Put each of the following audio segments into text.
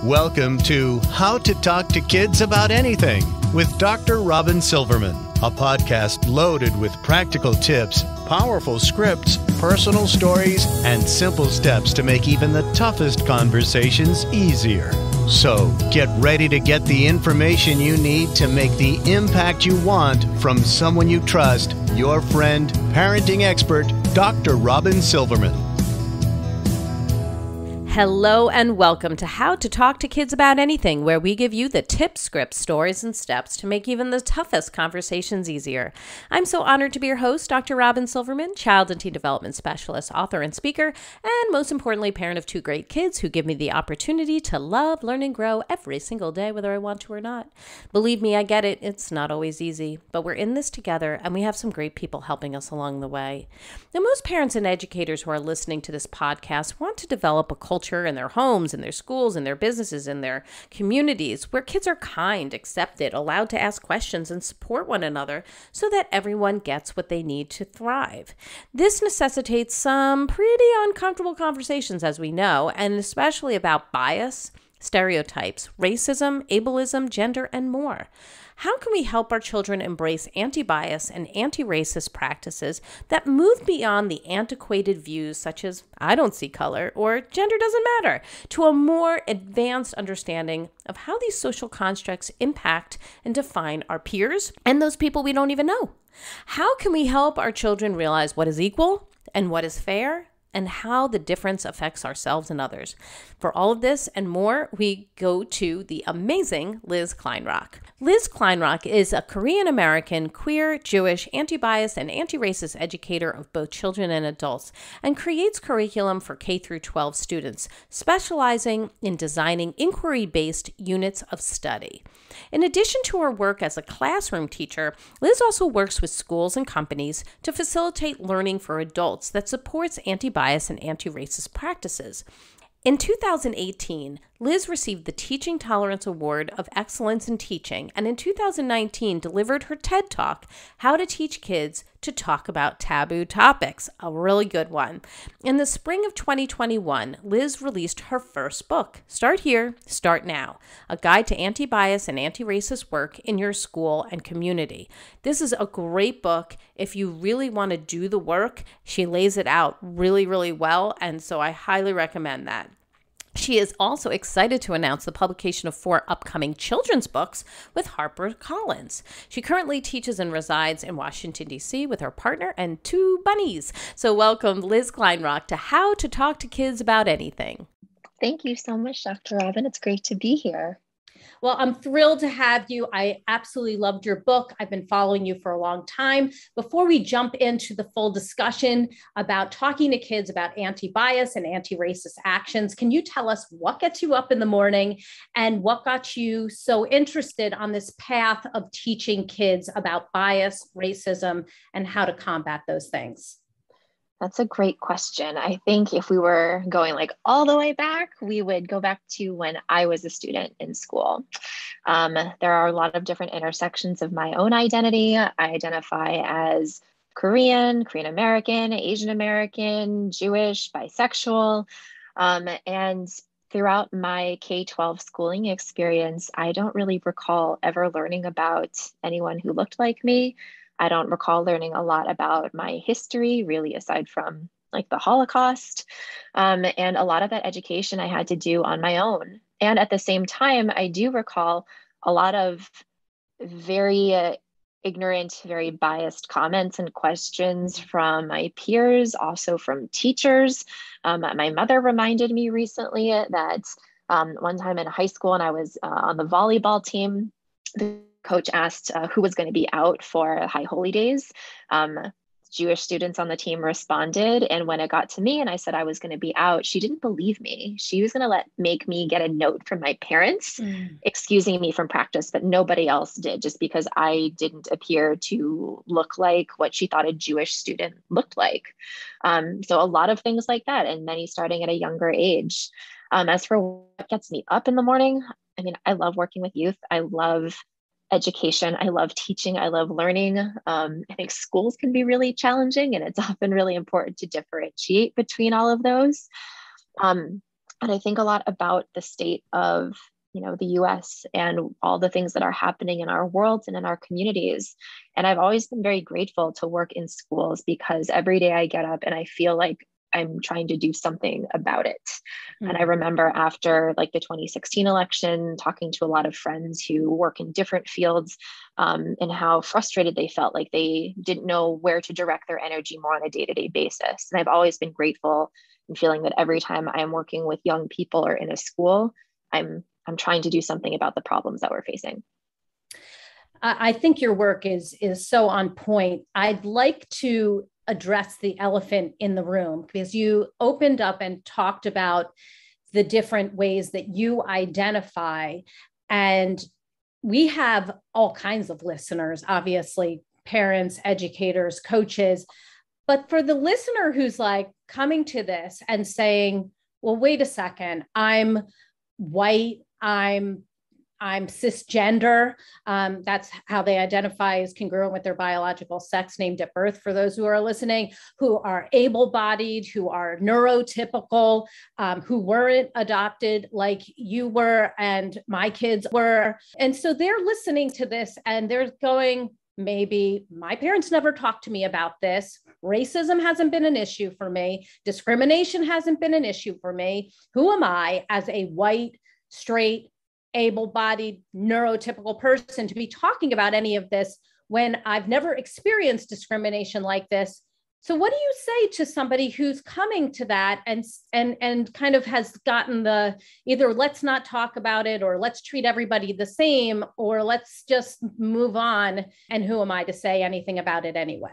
Welcome to How to Talk to Kids About Anything with Dr. Robyn Silverman, a podcast loaded with practical tips, powerful scripts, personal stories, and simple steps to make even the toughest conversations easier. So get ready to get the information you need to make the impact you want from someone you trust, your friend, parenting expert, Dr. Robyn Silverman. Hello and welcome to How to Talk to Kids About Anything, where we give you the tips, scripts, stories, and steps to make even the toughest conversations easier. I'm so honored to be your host, Dr. Robyn Silverman, child and teen development specialist, author, and speaker, and most importantly, parent of two great kids who give me the opportunity to love, learn, and grow every single day, whether I want to or not. Believe me, I get it. It's not always easy, but we're in this together, and we have some great people helping us along the way. Now, most parents and educators who are listening to this podcast want to develop a culture in their homes, in their schools, in their businesses, in their communities, where kids are kind, accepted, allowed to ask questions, and support one another so that everyone gets what they need to thrive. This necessitates some pretty uncomfortable conversations, as we know, and especially about bias, stereotypes, racism, ableism, gender, and more. How can we help our children embrace anti-bias and anti-racist practices that move beyond the antiquated views such as I don't see color or gender doesn't matter to a more advanced understanding of how these social constructs impact and define our peers and those people we don't even know? How can we help our children realize what is equal and what is fair, and how the difference affects ourselves and others? For all of this and more, we go to the amazing Liz Kleinrock. Liz Kleinrock is a Korean-American, queer, Jewish, anti-bias, and anti-racist educator of both children and adults, and creates curriculum for K-12 students, specializing in designing inquiry-based units of study. In addition to her work as a classroom teacher, Liz also works with schools and companies to facilitate learning for adults that supports anti-bias and anti-racist practices. In 2018, Liz received the Teaching Tolerance Award of Excellence in Teaching, and in 2019 delivered her TED Talk, How to Teach Kids to Talk About Taboo Topics, a really good one. In the spring of 2021, Liz released her first book, Start Here, Start Now, a guide to anti-bias and anti-racist work in your school and community. This is a great book. If you really want to do the work, she lays it out really, really well, and so I highly recommend that. She is also excited to announce the publication of 4 upcoming children's books with HarperCollins. She currently teaches and resides in Washington, D.C. with her partner and 2 bunnies. So welcome, Liz Kleinrock, to How to Talk to Kids About Anything. Thank you so much, Dr. Robyn. It's great to be here. Well, I'm thrilled to have you. I absolutely loved your book. I've been following you for a long time. Before we jump into the full discussion about talking to kids about anti-bias and anti-racist actions, can you tell us what gets you up in the morning and what got you so interested on this path of teaching kids about bias, racism, and how to combat those things? That's a great question. I think if we were going all the way back, we would go back to when I was a student in school. There are a lot of different intersections of my own identity. I identify as Korean, Korean American, Asian American, Jewish, bisexual. And throughout my K-12 schooling experience, I don't really recall ever learning about anyone who looked like me. I don't recall learning a lot about my history, really, aside from the Holocaust. And a lot of that education I had to do on my own. And at the same time, I do recall a lot of very ignorant, very biased comments and questions from my peers, also from teachers. My mother reminded me recently that one time in high school, and I was on the volleyball team, the coach asked who was going to be out for High Holy Days. Jewish students on the team responded. And when it got to me and I said I was going to be out, she didn't believe me. She was going to make me get a note from my parents excusing me from practice, but nobody else did, just because I didn't appear to look like what she thought a Jewish student looked like. So a lot of things like that, and many starting at a younger age. As for what gets me up in the morning, I love working with youth. I love education. I love teaching. I love learning. I think schools can be really challenging, and it's often really important to differentiate between all of those. And I think a lot about the state of, the US and all the things that are happening in our world and in our communities. And I've always been very grateful to work in schools because every day I get up and I feel like I'm trying to do something about it. Mm-hmm. And I remember after like the 2016 election, talking to a lot of friends who work in different fields, and how frustrated they felt, like they didn't know where to direct their energy more on a day-to-day basis. And I've always been grateful and feeling that every time I'm working with young people or in a school, I'm trying to do something about the problems that we're facing. I think your work is so on point. I'd like to address the elephant in the room because you opened up and talked about the different ways that you identify. And we have all kinds of listeners, obviously, parents, educators, coaches. But for the listener who's like coming to this and saying, well, wait a second, I'm white, I'm cisgender. That's how they identify as congruent with their biological sex named at birth, for those who are listening, who are able-bodied, who are neurotypical, who weren't adopted like you were and my kids were. And so they're listening to this and they're going, maybe my parents never talked to me about this. Racism hasn't been an issue for me. Discrimination hasn't been an issue for me. Who am I as a white, straight, able-bodied, neurotypical person to be talking about any of this when I've never experienced discrimination like this? So what do you say to somebody who's coming to that and kind of has gotten the either let's not talk about it or let's treat everybody the same or let's just move on, and who am I to say anything about it anyway?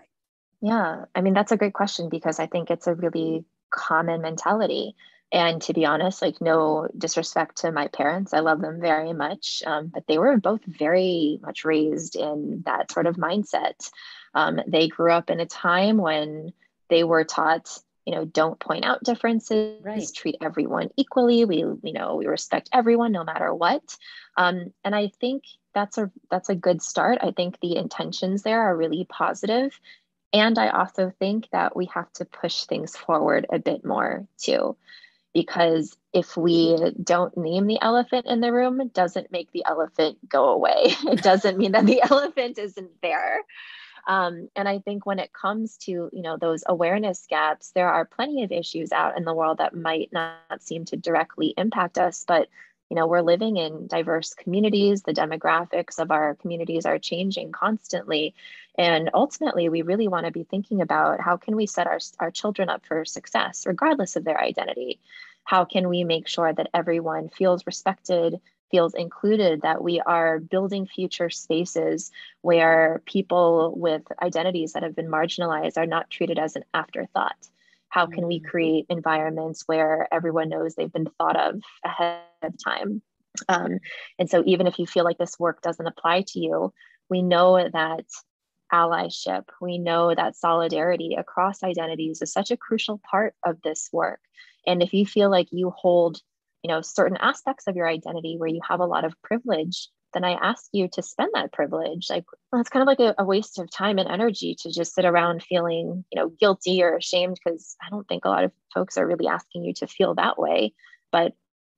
Yeah, I mean, that's a great question because I think it's a really common mentality. And to be honest, like no disrespect to my parents, I love them very much, but they were both very much raised in that sort of mindset. They grew up in a time when they were taught, don't point out differences, right. Treat everyone equally. We respect everyone no matter what. And I think that's a good start. I think the intentions there are really positive. And I also think that we have to push things forward a bit more too. Because if we don't name the elephant in the room, it doesn't make the elephant go away. It doesn't mean that the elephant isn't there. And I think when it comes to, those awareness gaps, there are plenty of issues out in the world that might not seem to directly impact us, but we're living in diverse communities. The demographics of our communities are changing constantly. And ultimately, we really want to be thinking about how can we set our children up for success, regardless of their identity? How can we make sure that everyone feels respected, feels included, that we are building future spaces where people with identities that have been marginalized are not treated as an afterthought? How can we create environments where everyone knows they've been thought of ahead of time? And so even if you feel like this work doesn't apply to you, we know that allyship, we know that solidarity across identities is such a crucial part of this work. And if you feel like you hold, certain aspects of your identity where you have a lot of privilege, then I ask you to spend that privilege. Like, well, it's kind of like a waste of time and energy to just sit around feeling, guilty or ashamed, because I don't think a lot of folks are really asking you to feel that way. But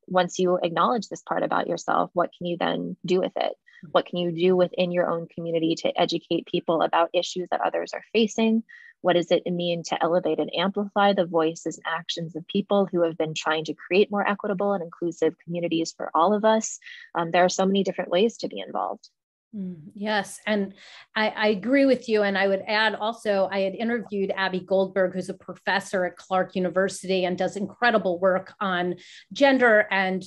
once you acknowledge this part about yourself, what can you then do with it? What can you do within your own community to educate people about issues that others are facing? What does it mean to elevate and amplify the voices and actions of people who have been trying to create more equitable and inclusive communities for all of us? There are so many different ways to be involved. Yes. And I agree with you. And I would add also, I had interviewed Abby Goldberg, who's a professor at Clark University and does incredible work on gender and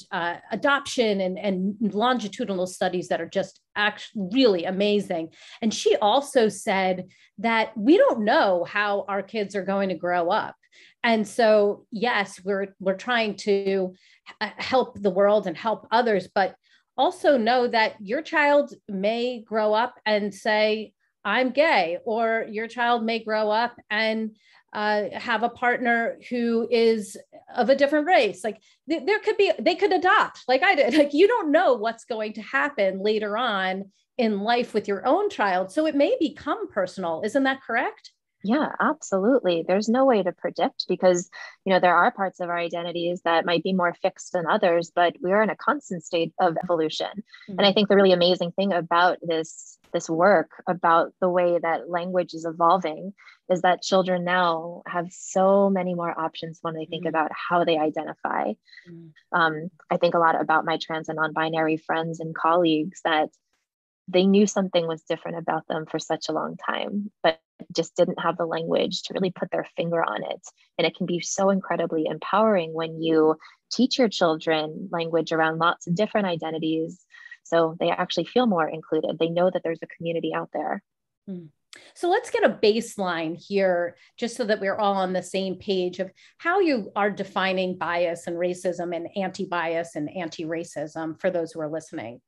adoption and longitudinal studies that are just actually really amazing. And she also said that we don't know how our kids are going to grow up. And so, yes, we're trying to help the world and help others, but also know that your child may grow up and say, I'm gay, or your child may grow up and have a partner who is of a different race. Like they could adopt like I did. Like you don't know what's going to happen later on in life with your own child. So it may become personal. Isn't that correct? Yeah, absolutely. There's no way to predict because, there are parts of our identities that might be more fixed than others, but we are in a constant state of evolution. And I think the really amazing thing about this work, about the way that language is evolving, is that children now have so many more options when they think about how they identify. I think a lot about my trans and non-binary friends and colleagues that they knew something was different about them for such a long time, but just didn't have the language to really put their finger on it. And it can be so incredibly empowering when you teach your children language around lots of different identities, so they actually feel more included. They know that there's a community out there. So let's get a baseline here, just so that we're all on the same page of how you are defining bias and racism and anti-bias and anti-racism for those who are listening.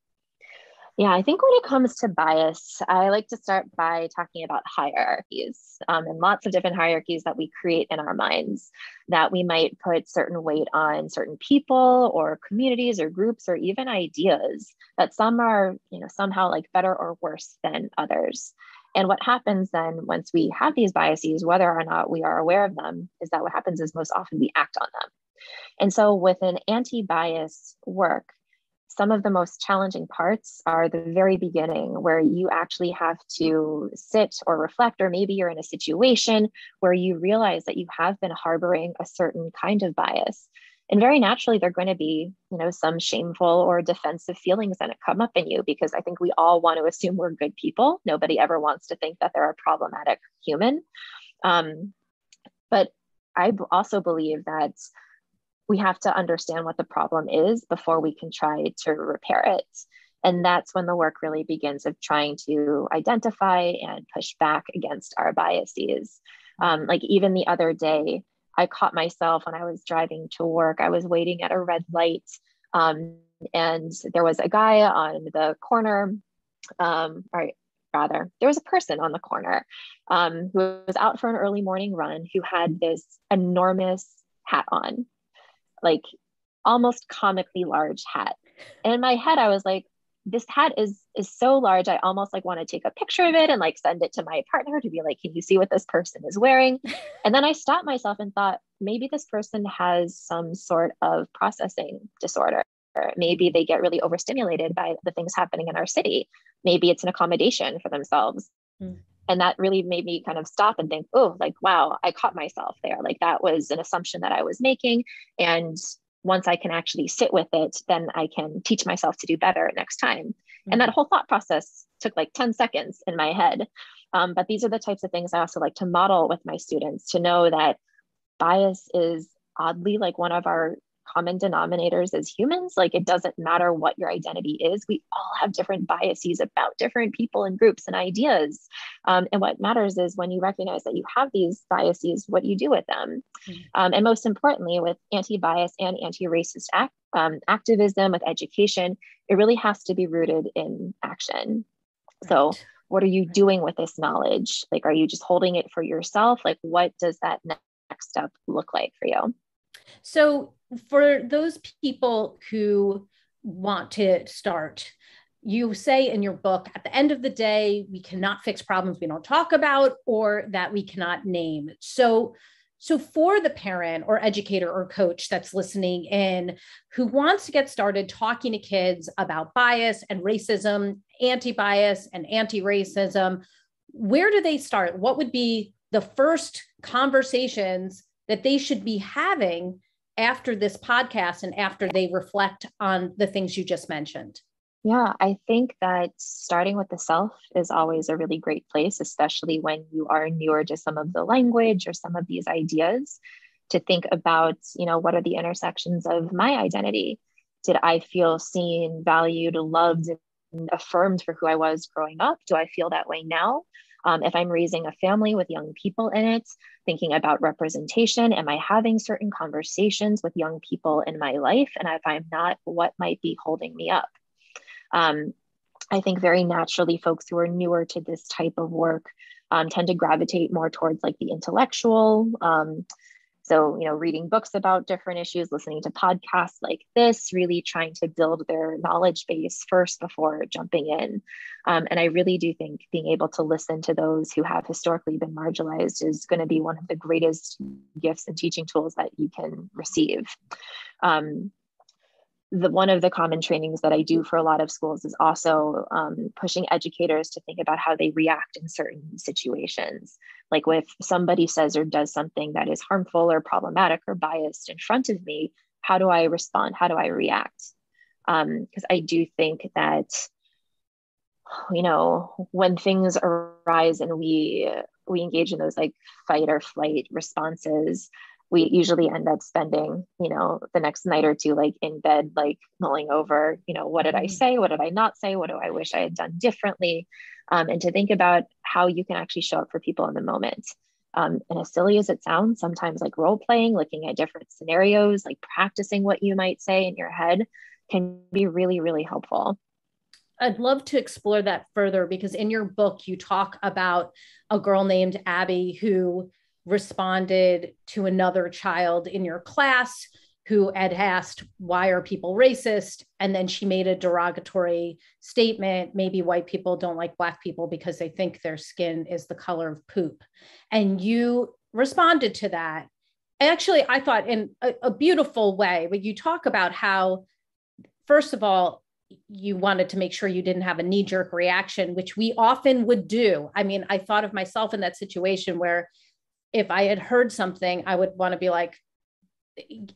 Yeah, I think when it comes to bias, I like to start by talking about hierarchies and lots of different hierarchies that we create in our minds, that we might put certain weight on certain people or communities or groups or even ideas, that some are, somehow like better or worse than others. And what happens then once we have these biases, whether or not we are aware of them, is that what happens is most often we act on them. And so with an anti-bias work, some of the most challenging parts are the very beginning, where you actually have to sit or reflect, or maybe you're in a situation where you realize that you have been harboring a certain kind of bias. And very naturally, there are going to be, some shameful or defensive feelings that come up in you, because I think we all want to assume we're good people. Nobody ever wants to think that they're a problematic human. But I also believe that we have to understand what the problem is before we can try to repair it. And that's when the work really begins, of trying to identify and push back against our biases. Like even the other day, I caught myself when I was driving to work. I was waiting at a red light, and there was a guy on the corner, or rather, there was a person on the corner who was out for an early morning run, who had this enormous hat on, like almost comically large hat. And in my head, I was like, this hat is so large. I almost like want to take a picture of it and like send it to my partner to be like, can you see what this person is wearing? And then I stopped myself and thought, maybe this person has some sort of processing disorder. Or maybe they get really overstimulated by the things happening in our city. Maybe it's an accommodation for themselves. And that really made me kind of stop and think, oh, like, wow, I caught myself there. Like that was an assumption that I was making. And once I can actually sit with it, then I can teach myself to do better next time. And that whole thought process took like 10 seconds in my head. But these are the types of things I also like to model with my students, to know that bias is oddly like one of our common denominators as humans. Like it doesn't matter what your identity is. We all have different biases about different people and groups and ideas. And what matters is when you recognize that you have these biases, what you do with them. And most importantly, with anti-bias and anti-racist activism, with education, it really has to be rooted in action. So what are you doing with this knowledge? Like, are you just holding it for yourself? Like, what does that next step look like for you? So for those people who want to start, you say in your book, at the end of the day, we cannot fix problems we don't talk about or that we cannot name. So for the parent or educator or coach that's listening in, who wants to get started talking to kids about bias and racism, anti-bias and anti-racism, where do they start? What would be the first conversations that they should be having after this podcast and after they reflect on the things you just mentioned? Yeah, I think that starting with the self is always a really great place, especially when you are newer to some of the language or some of these ideas, to think about, what are the intersections of my identity? Did I feel seen, valued, loved, and affirmed for who I was growing up? Do I feel that way now? If I'm raising a family with young people in it, thinking about representation, am I having certain conversations with young people in my life? And if I'm not, what might be holding me up? I think very naturally, folks who are newer to this type of work tend to gravitate more towards like the intellectual So, reading books about different issues, listening to podcasts like this, really trying to build their knowledge base first before jumping in. And I really do think being able to listen to those who have historically been marginalized is going to be one of the greatest gifts and teaching tools that you can receive. One of the common trainings that I do for a lot of schools is also pushing educators to think about how they react in certain situations. Like if somebody says or does something that is harmful or problematic or biased in front of me, how do I respond? How do I react? Because I do think that, when things arise and we engage in those like fight or flight responses, we usually end up spending, the next night or two, like in bed, like mulling over, what did I say? What did I not say? What do I wish I had done differently? And to think about how you can actually show up for people in the moment. And as silly as it sounds, sometimes like role playing, looking at different scenarios, like practicing what you might say in your head can be really, really helpful. I'd love to explore that further, because in your book, you talk about a girl named Abby who responded to another child in your class who had asked, why are people racist? And then she made a derogatory statement. Maybe white people don't like Black people because they think their skin is the color of poop. And you responded to that. And actually, I thought in a beautiful way, but you talk about how, first of all, you wanted to make sure you didn't have a knee-jerk reaction, which we often would do. I mean, I thought of myself in that situation where if I had heard something, I would want to be like,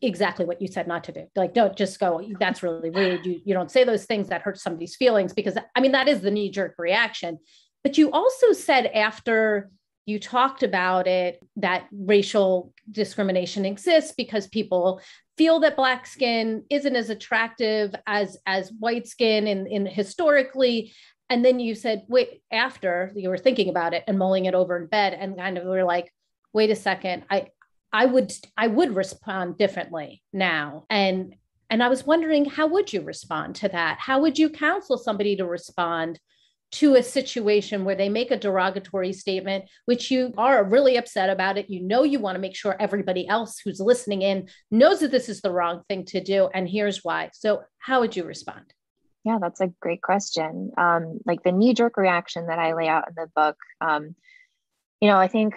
exactly what you said not to do. Like, don't just go, that's really rude. You don't say those things that hurt somebody's feelings, because I mean, that is the knee-jerk reaction. But you also said after you talked about it, that racial discrimination exists because people feel that Black skin isn't as attractive as white skin in historically. And then you said, wait, after you were thinking about it and mulling it over in bed, and kind of were like, wait a second, I would respond differently now. And I was wondering, how would you respond to that? How would you counsel somebody to respond to a situation where they make a derogatory statement, which you are really upset about it? You want to make sure everybody else who's listening in knows that this is the wrong thing to do. And here's why. So how would you respond? Yeah, that's a great question. Like the knee-jerk reaction that I lay out in the book, I think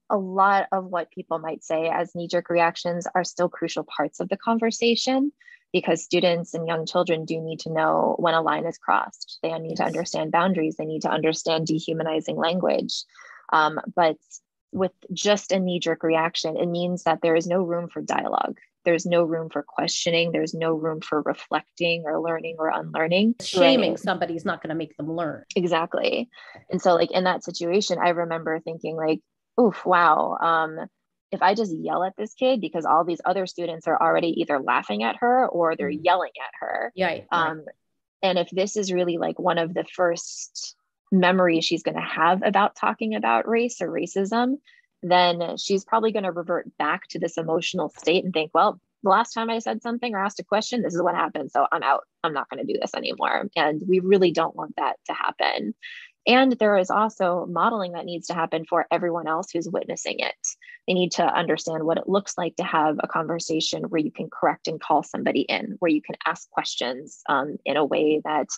a lot of what people might say as knee-jerk reactions are still crucial parts of the conversation, because students and young children do need to know when a line is crossed. They need to understand boundaries. They need to understand dehumanizing language. But with just a knee-jerk reaction, it means that there is no room for dialogue. There's no room for questioning. There's no room for reflecting or learning or unlearning. Shaming somebody is not going to make them learn. Exactly. And so like in that situation, I remember thinking like, oof, wow. If I just yell at this kid because all these other students are already either laughing at her or they're yelling at her. Yeah. And if this is really like one of the first memories she's going to have about talking about race or racism, then she's probably going to revert back to this emotional state and think, well, the last time I said something or asked a question, this is what happened. So I'm out. I'm not going to do this anymore. And we really don't want that to happen. And there is also modeling that needs to happen for everyone else who's witnessing it. They need to understand what it looks like to have a conversation where you can correct and call somebody in, where you can ask questions in a way that,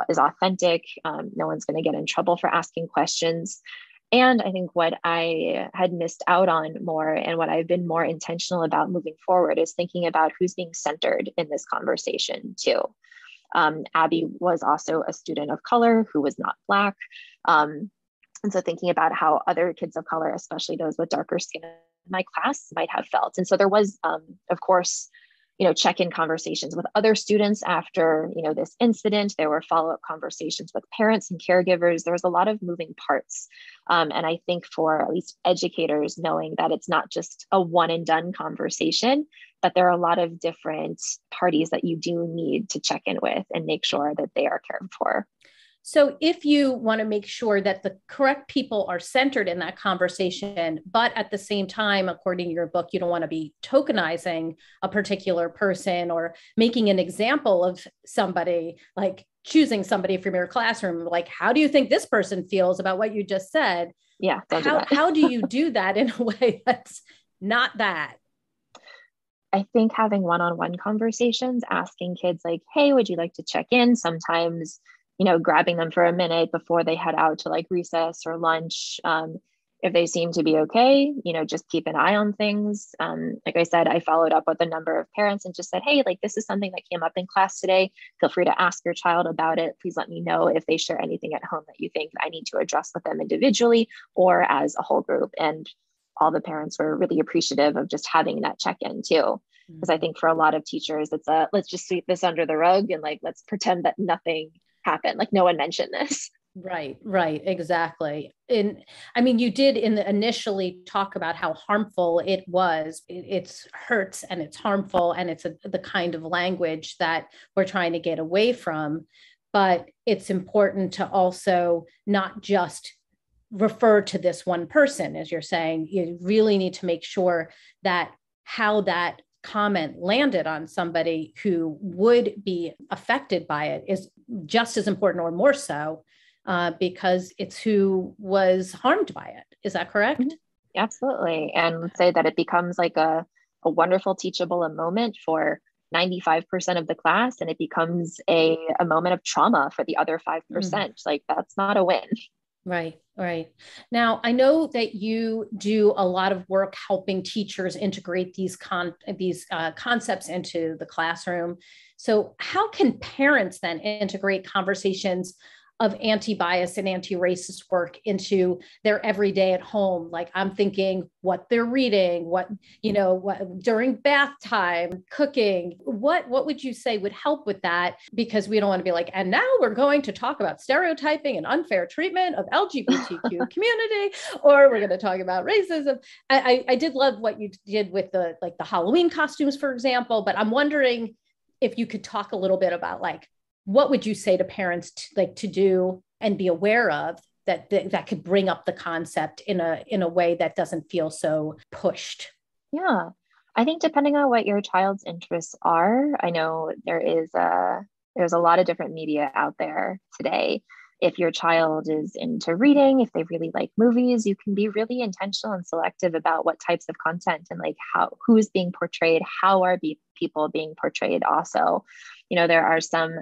is authentic. No one's going to get in trouble for asking questions. And I think what I had missed out on more, and what I've been more intentional about moving forward, is thinking about who's being centered in this conversation too. Abby was also a student of color who was not Black. And so thinking about how other kids of color, especially those with darker skin in my class, might have felt. And so there was, of course, check-in conversations with other students after, this incident. There were follow-up conversations with parents and caregivers. There was a lot of moving parts. And I think for at least educators, knowing that it's not just a one and done conversation, but there are a lot of different parties that you do need to check in with and make sure that they are cared for. So if you want to make sure that the correct people are centered in that conversation, but at the same time, according to your book, you don't want to be tokenizing a particular person or making an example of somebody, like choosing somebody from your classroom, like, how do you think this person feels about what you just said? Yeah. How do you do that in a way that's not that? I think having one-on-one conversations, asking kids like, hey, would you like to check in? Sometimes, grabbing them for a minute before they head out to like recess or lunch. If they seem to be okay, just keep an eye on things. Like I said, I followed up with a number of parents and just said, hey, like this is something that came up in class today. Feel free to ask your child about it. Please let me know if they share anything at home that you think I need to address with them individually or as a whole group. And all the parents were really appreciative of just having that check-in too. Because I think for a lot of teachers, it's let's just sweep this under the rug and like, let's pretend that nothing happened. Like no one mentioned this. Right, exactly. And I mean, you did initially talk about how harmful it was. It hurts and it's harmful and it's the kind of language that we're trying to get away from. But it's important to also not just refer to this one person, as you're saying. You really need to make sure that how that comment landed on somebody who would be affected by it is just as important or more so, because it's who was harmed by it. Is that correct? Mm-hmm. Absolutely. And let's say that it becomes like a wonderful teachable moment for 95% of the class, and it becomes a moment of trauma for the other 5%. Mm-hmm. Like that's not a win. Right. Now, I know that you do a lot of work helping teachers integrate these concepts into the classroom. So how can parents then integrate conversations of anti-bias and anti-racist work into their everyday at home? Like I'm thinking what they're reading, what during bath time, cooking, what would you say would help with that? Because we don't want to be like, and now we're going to talk about stereotyping and unfair treatment of LGBTQ community, or we're going to talk about racism. I did love what you did with the Halloween costumes, for example, but I'm wondering if you could talk a little bit about like, what would you say to parents to do and be aware of that could bring up the concept in a way that doesn't feel so pushed? Yeah, I think depending on what your child's interests are, I know there's a lot of different media out there today. If your child is into reading, if they really like movies, you can be really intentional and selective about what types of content and like who's being portrayed, how are people being portrayed also. There are some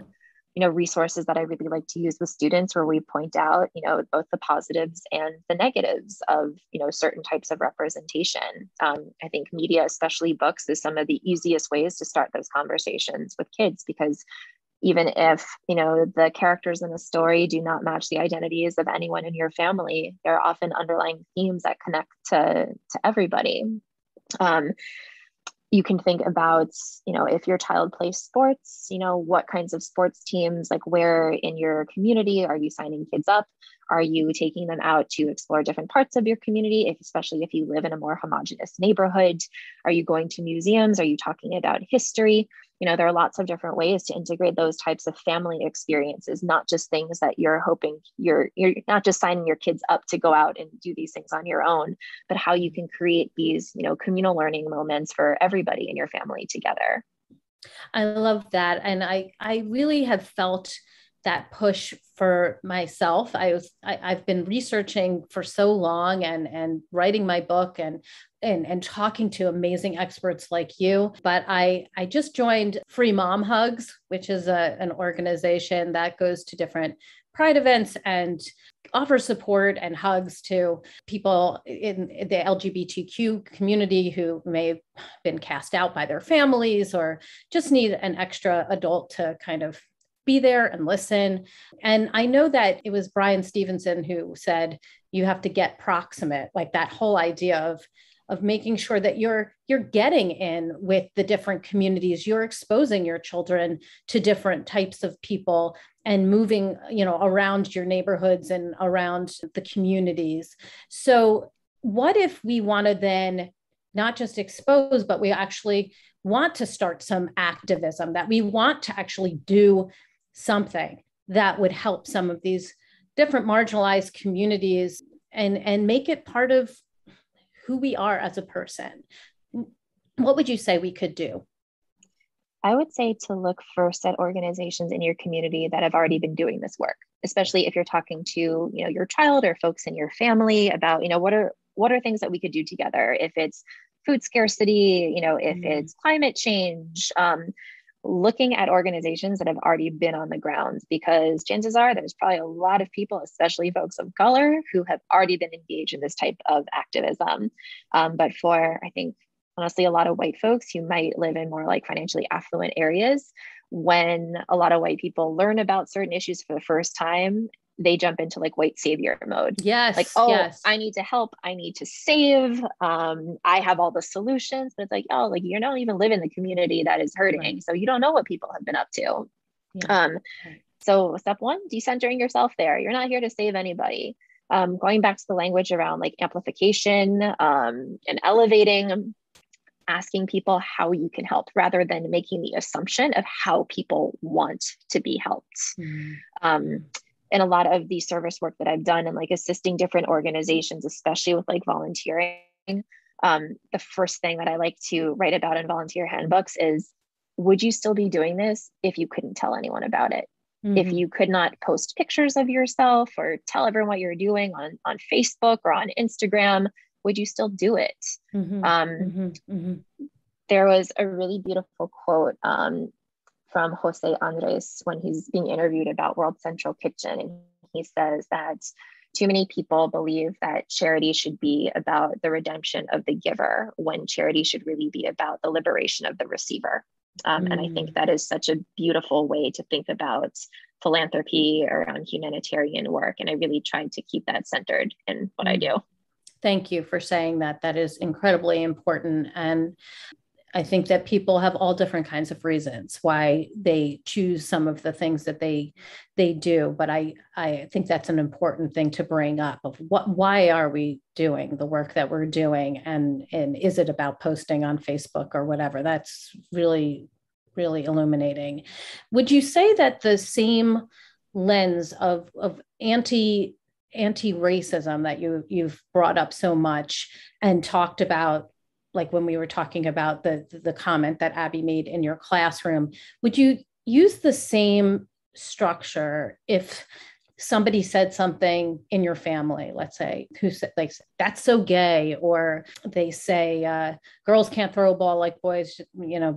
resources that I really like to use with students where we point out, both the positives and the negatives of, certain types of representation. I think media, especially books, is some of the easiest ways to start those conversations with kids, because even if, the characters in a story do not match the identities of anyone in your family, there are often underlying themes that connect to everybody. You can think about, if your child plays sports, what kinds of sports teams, like where in your community are you signing kids up? Are you taking them out to explore different parts of your community, especially if you live in a more homogenous neighborhood? Are you going to museums? Are you talking about history? There are lots of different ways to integrate those types of family experiences, not just things that you're hoping you're not just signing your kids up to go out and do these things on your own, but how you can create these, communal learning moments for everybody in your family together. I love that. And I really have felt that push for myself. I've been researching for so long and writing my book and talking to amazing experts like you. But I just joined Free Mom Hugs, which is an organization that goes to different Pride events and offers support and hugs to people in the LGBTQ community who may have been cast out by their families or just need an extra adult to kind of be there and listen. And I know that it was Brian Stevenson who said, you have to get proximate, like that whole idea of making sure that you're getting in with the different communities, you're exposing your children to different types of people and moving, around your neighborhoods and around the communities. So what if we want to then not just expose, but we actually want to start some activism, that we want to actually do something that would help some of these different marginalized communities and make it part of who we are as a person? What would you say we could do? I would say to look first at organizations in your community that have already been doing this work, especially if you're talking to, your child or folks in your family about, what are things that we could do together? If it's food scarcity, if it's climate change, looking at organizations that have already been on the ground, because chances are there's probably a lot of people, especially folks of color, who have already been engaged in this type of activism. But for, I think, honestly, a lot of white folks who might live in more like financially affluent areas, when a lot of white people learn about certain issues for the first time, they jump into like white savior mode. Yes. Like, oh, yes. I need to help. I need to save. I have all the solutions. But it's like, oh, like you're not even living in the community that is hurting. Right. So you don't know what people have been up to. Yeah. So step one, decentering yourself there. You're not here to save anybody. Going back to the language around like amplification and elevating, asking people how you can help rather than making the assumption of how people want to be helped. And a lot of the service work that I've done and like assisting different organizations, especially with like volunteering, the first thing that I like to write about in volunteer handbooks is, would you still be doing this if you couldn't tell anyone about it? If you could not post pictures of yourself or tell everyone what you're doing on Facebook or on Instagram, would you still do it? There was a really beautiful quote from Jose Andres when he's being interviewed about World Central Kitchen. And he says that too many people believe that charity should be about the redemption of the giver, when charity should really be about the liberation of the receiver. And I think that is such a beautiful way to think about philanthropy around humanitarian work. And I really try to keep that centered in what I do. Thank you for saying that. That is incredibly important. And I think that people have all different kinds of reasons why they choose some of the things that they do. But I think that's an important thing to bring up of why are we doing the work that we're doing? And is it about posting on Facebook or whatever? That's really, really illuminating. Would you say that the same lens of anti-racism that you've brought up so much and talked about, like when we were talking about the comment that Abby made in your classroom, would you use the same structure if somebody said something in your family, let's say, who said like, that's so gay, or they say girls can't throw a ball like boys,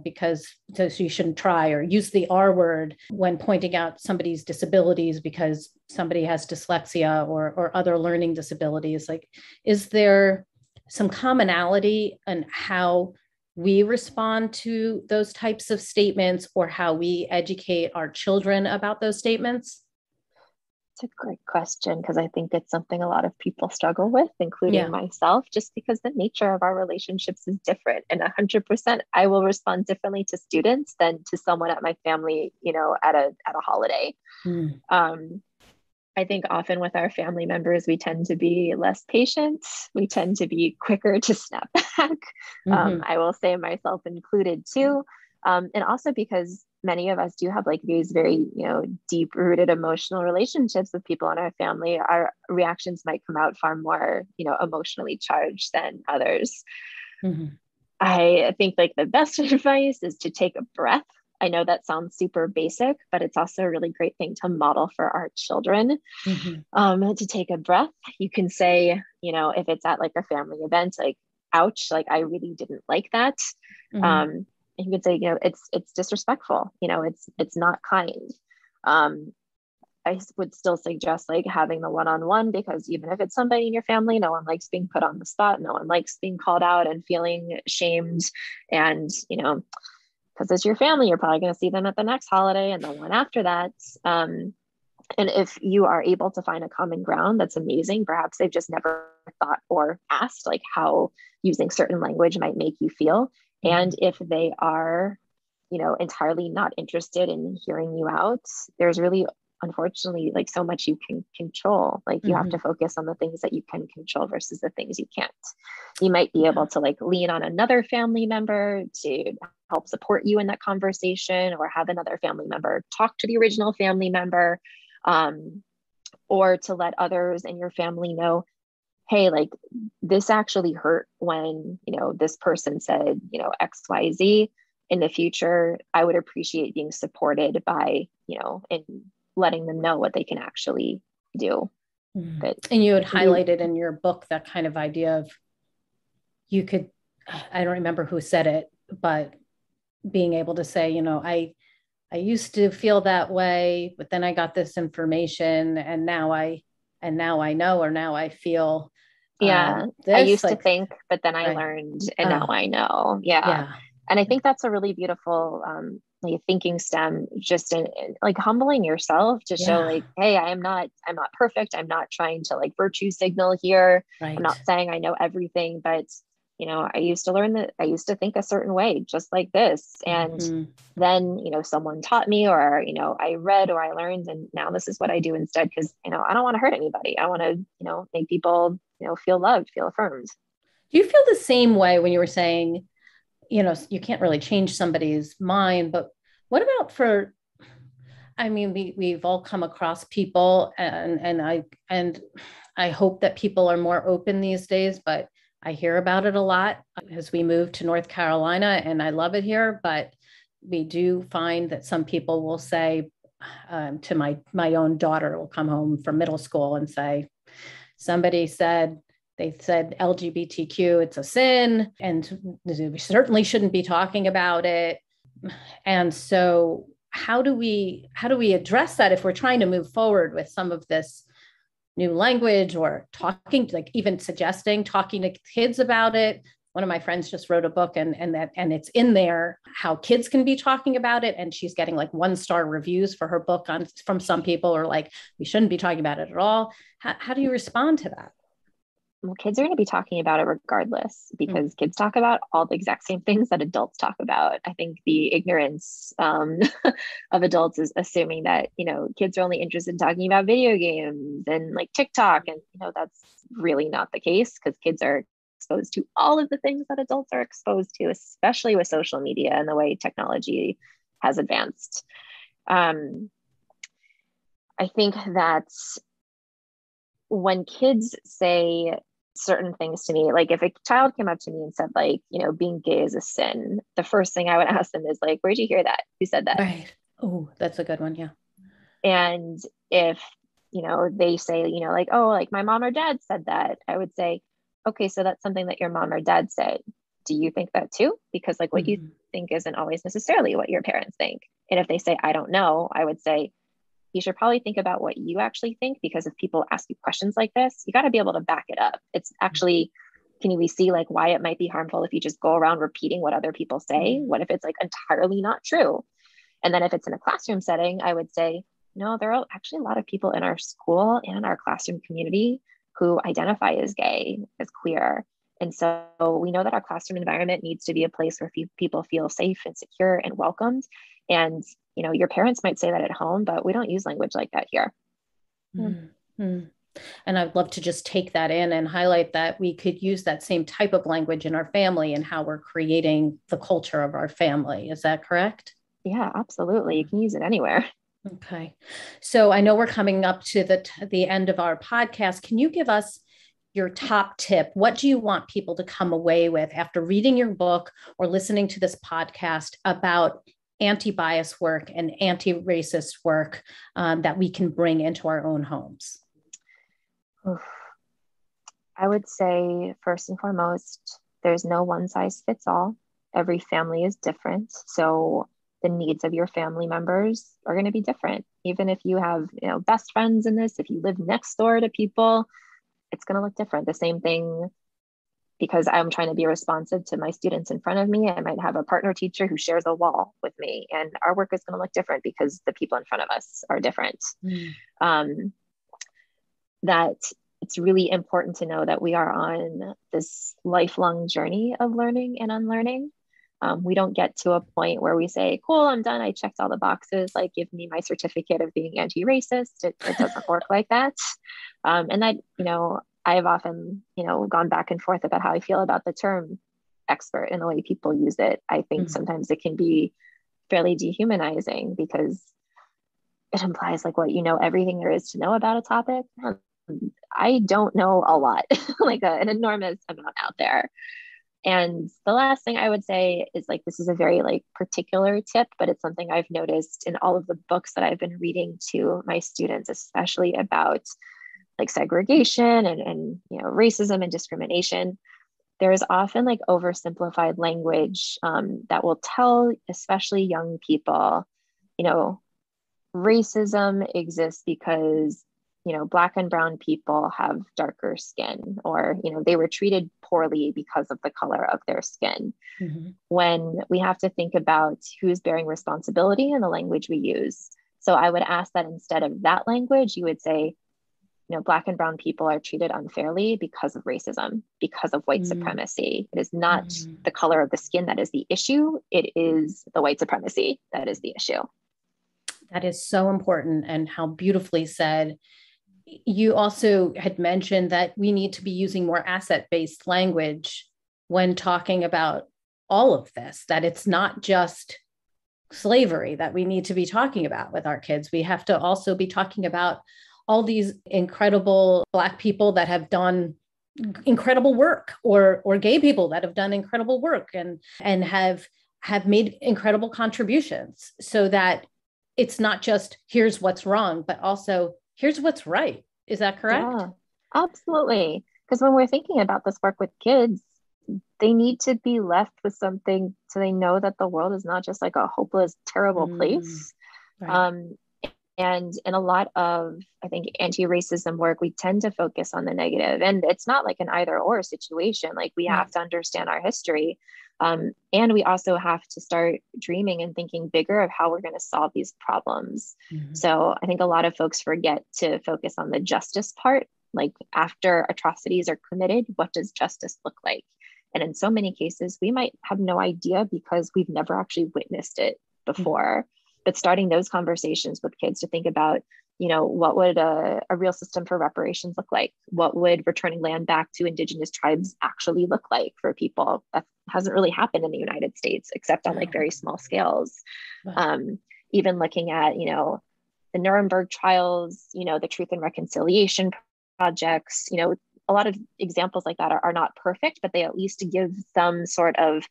because so you shouldn't try, or use the R word when pointing out somebody's disabilities because somebody has dyslexia or other learning disabilities? Like, is there some commonality in how we respond to those types of statements, or how we educate our children about those statements? It's a great question, because I think it's something a lot of people struggle with, including myself, just because the nature of our relationships is different. And 100%, I will respond differently to students than to someone at my family, at a holiday. I think often with our family members, we tend to be less patient. We tend to be quicker to snap back. I will say myself included too. And also because many of us do have like these very, deep rooted emotional relationships with people in our family, our reactions might come out far more, emotionally charged than others. I think like the best advice is to take a breath. I know that sounds super basic, but it's also a really great thing to model for our children. To take a breath. You can say, if it's at like a family event, like, ouch, like I really didn't like that. And you could say, it's disrespectful, it's not kind. I would still suggest like having the one-on-one, because even if it's somebody in your family, no one likes being put on the spot. No one likes being called out and feeling shamed. And, because it's your family, you're probably going to see them at the next holiday and the one after that. And if you are able to find a common ground, that's amazing. Perhaps they've just never thought or asked like how using certain language might make you feel. And if they are, entirely not interested in hearing you out, there's really, unfortunately, like so much you can control. Like you have to focus on the things that you can control versus the things you can't. You might be able to like lean on another family member to help support you in that conversation, or have another family member talk to the original family member, or to let others in your family know, hey, like this actually hurt when, this person said, XYZ. In the future, I would appreciate being supported by, and letting them know what they can actually do. But and you had highlighted in your book that kind of idea of I don't remember who said it, but being able to say, I used to feel that way, but then I got this information and now I know, or now I feel Yeah. this. I used to think, but then I right. learned and now I know. Yeah. Yeah. And I think that's a really beautiful like thinking stem, just in like humbling yourself to show like, hey, I'm not perfect. I'm not trying to like virtue signal here. Right. I'm not saying I know everything, but I used to learn that I used to think a certain way, just like this. And then, someone taught me, or, I read or I learned, and now this is what I do instead. Cause, I don't want to hurt anybody. I want to, make people, feel loved, feel affirmed. Do you feel the same way when you were saying, you can't really change somebody's mind, but what about we've all come across people and I hope that people are more open these days, but I hear about it a lot as we move to North Carolina, and I love it here, but we do find that some people will say to my own daughter will come home from middle school and say, they said LGBTQ, it's a sin, and we certainly shouldn't be talking about it. And so how do we address that if we're trying to move forward with some of this new language, or talking, like even suggesting talking to kids about it? One of my friends just wrote a book and it's in there how kids can be talking about it. And she's getting like 1-star reviews for her book from some people, or like, we shouldn't be talking about it at all. How do you respond to that? Well, kids are going to be talking about it regardless, because kids talk about all the exact same things that adults talk about. I think the ignorance of adults is assuming that, kids are only interested in talking about video games and like TikTok. And, that's really not the case, because kids are exposed to all of the things that adults are exposed to, especially with social media and the way technology has advanced. I think that when kids say certain things to me, like if a child came up to me and said like, being gay is a sin, the first thing I would ask them is like, where'd you hear that? Who said that? Right. Oh, that's a good one. Yeah. And if, they say, like, oh, like my mom or dad said that, I would say, okay, so that's something that your mom or dad said. Do you think that too? Because like what you think isn't always necessarily what your parents think. And if they say, I don't know, I would say, you should probably think about what you actually think, because if people ask you questions like this, you got to be able to back it up. It's actually, can we see like why it might be harmful if you just go around repeating what other people say? What if it's like entirely not true? And then if it's in a classroom setting, I would say, no, there are actually a lot of people in our school and our classroom community who identify as gay, as queer. And so we know that our classroom environment needs to be a place where people feel safe and secure and welcomed. And, your parents might say that at home, but we don't use language like that here. Mm-hmm. And I'd love to just take that in and highlight that we could use that same type of language in our family and how we're creating the culture of our family. Is that correct? Yeah, absolutely. You can use it anywhere. Okay. So I know we're coming up to the end of our podcast. Can you give us your top tip? What do you want people to come away with after reading your book or listening to this podcast about anti-bias work and anti-racist work that we can bring into our own homes? I would say, first and foremost, there's no one size fits all. Every family is different. So the needs of your family members are going to be different. Even if you have, best friends in this, if you live next door to people, it's going to look different. The same thing, because I'm trying to be responsive to my students in front of me. I might have a partner teacher who shares a wall with me, and our work is going to look different because the people in front of us are different. That it's really important to know that we are on this lifelong journey of learning and unlearning. We don't get to a point where we say, cool, I'm done. I checked all the boxes. Like, give me my certificate of being anti-racist. It doesn't work like that. And that, I've often, gone back and forth about how I feel about the term expert and the way people use it. I think sometimes it can be fairly dehumanizing because it implies like, what, everything there is to know about a topic. I don't know a lot, like an enormous amount out there. And the last thing I would say is like, this is a very like particular tip, but it's something I've noticed in all of the books that I've been reading to my students, especially about like segregation and racism and discrimination. there is often like oversimplified language that will tell, especially young people, you know, racism exists because, you know, Black and brown people have darker skin, or, you know, they were treated poorly because of the color of their skin. Mm-hmm. When we have to think about who's bearing responsibility in the language we use. So I would ask that instead of that language, you would say, you know, Black and brown people are treated unfairly because of racism, because of white supremacy. It is not the color of the skin that is the issue. It is the white supremacy that is the issue. That is so important, and how beautifully said. You also had mentioned that we need to be using more asset-based language when talking about all of this, that it's not just slavery that we need to be talking about with our kids. We have to also be talking about all these incredible Black people that have done incredible work, or gay people that have done incredible work and have made incredible contributions, so that it's not just here's what's wrong, but also here's what's right. Is that correct? Yeah, absolutely. Because when we're thinking about this work with kids, they need to be left with something so they know that the world is not just like a hopeless, terrible place. Right. And in a lot of, I think, anti-racism work, we tend to focus on the negative. And it's not like an either or situation. Like, we have to understand our history. And we also have to start dreaming and thinking bigger of how we're going to solve these problems. So I think a lot of folks forget to focus on the justice part. Like, after atrocities are committed, what does justice look like? And in so many cases, we might have no idea because we've never actually witnessed it before. But starting those conversations with kids to think about, you know, what would a real system for reparations look like? What would returning land back to Indigenous tribes actually look like for people? That hasn't really happened in the United States, except on like very small scales. Even looking at, you know, the Nuremberg trials, you know, the Truth and Reconciliation projects, you know, a lot of examples like that are not perfect, but they at least give some sort of,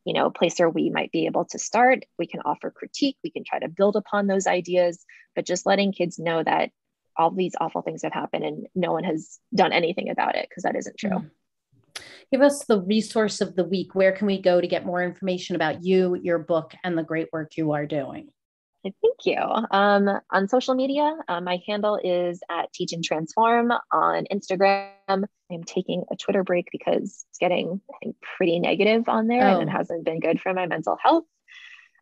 you know, place where we might be able to start. We can offer critique. We can try to build upon those ideas, but just letting kids know that all these awful things have happened and no one has done anything about it, because that isn't true. Give us the resource of the week. Where can we go to get more information about you, your book, and the great work you are doing? Thank you. On social media, my handle is at Teach and Transform. On Instagram, I'm taking a Twitter break because it's getting, I think, pretty negative on there, and it hasn't been good for my mental health.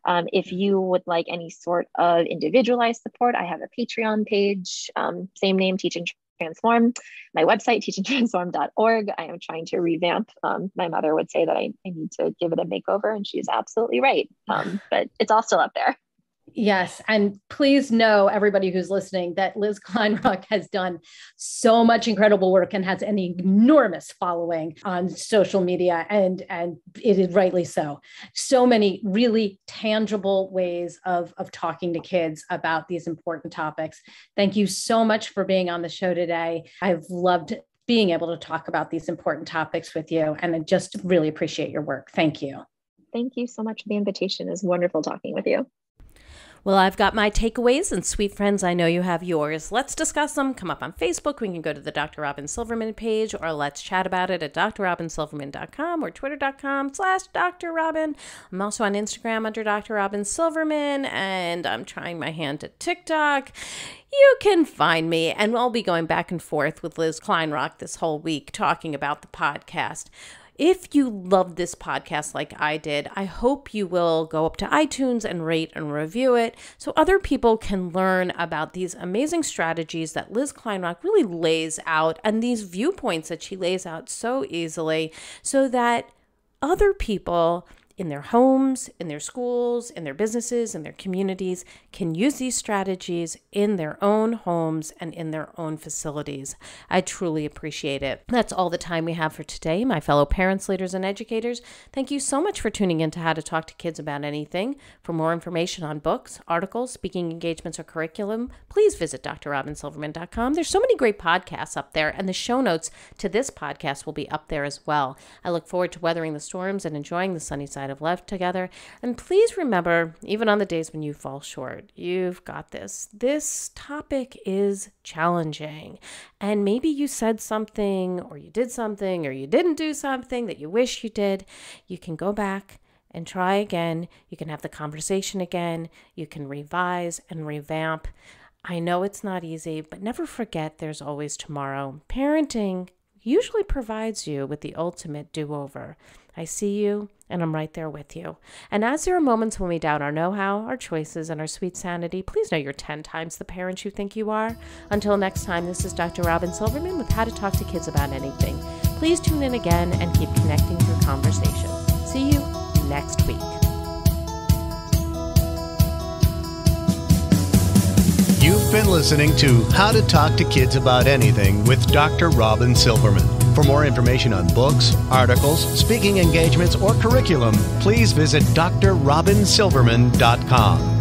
If you would like any sort of individualized support, I have a Patreon page, same name, Teach and Transform. My website, teachandtransform.org. I am trying to revamp. My mother would say that I need to give it a makeover, and she's absolutely right. But it's all still up there. Yes. And please know, everybody who's listening, that Liz Kleinrock has done so much incredible work and has an enormous following on social media. And it is rightly so. So many really tangible ways of talking to kids about these important topics. Thank you so much for being on the show today. I've loved being able to talk about these important topics with you, and I just really appreciate your work. Thank you. Thank you so much for the invitation. It's wonderful talking with you. Well, I've got my takeaways, and sweet friends, I know you have yours. Let's discuss them. Come up on Facebook. We can go to the Dr. Robyn Silverman page, or let's chat about it at drrobynsilverman.com or twitter.com/Dr. Robyn. I'm also on Instagram under Dr. Robyn Silverman, and I'm trying my hand at TikTok. You can find me, and I'll be going back and forth with Liz Kleinrock this whole week talking about the podcast. If you love this podcast like I did, I hope you will go up to iTunes and rate and review it so other people can learn about these amazing strategies that Liz Kleinrock really lays out, and these viewpoints that she lays out so easily, so that other people in their homes, in their schools, in their businesses, in their communities can use these strategies in their own homes and in their own facilities. I truly appreciate it. That's all the time we have for today, my fellow parents, leaders, and educators. Thank you so much for tuning in to How to Talk to Kids About Anything. For more information on books, articles, speaking engagements, or curriculum, please visit drrobynsilverman.com. There's so many great podcasts up there, and the show notes to this podcast will be up there as well. I look forward to weathering the storms and enjoying the sunny side might have left together. And please remember, even on the days when you fall short, you've got this. This topic is challenging. And maybe you said something, or you did something, or you didn't do something that you wish you did. You can go back and try again. You can have the conversation again. You can revise and revamp. I know it's not easy, but never forget there's always tomorrow. Parenting usually provides you with the ultimate do-over. I see you, and I'm right there with you. And as there are moments when we doubt our know-how, our choices, and our sweet sanity, please know you're 10 times the parent you think you are. Until next time, this is Dr. Robyn Silverman with How to Talk to Kids About Anything. Please tune in again and keep connecting through conversation. See you next week. You've been listening to How to Talk to Kids About Anything with Dr. Robyn Silverman. For more information on books, articles, speaking engagements, or curriculum, please visit drrobynsilverman.com.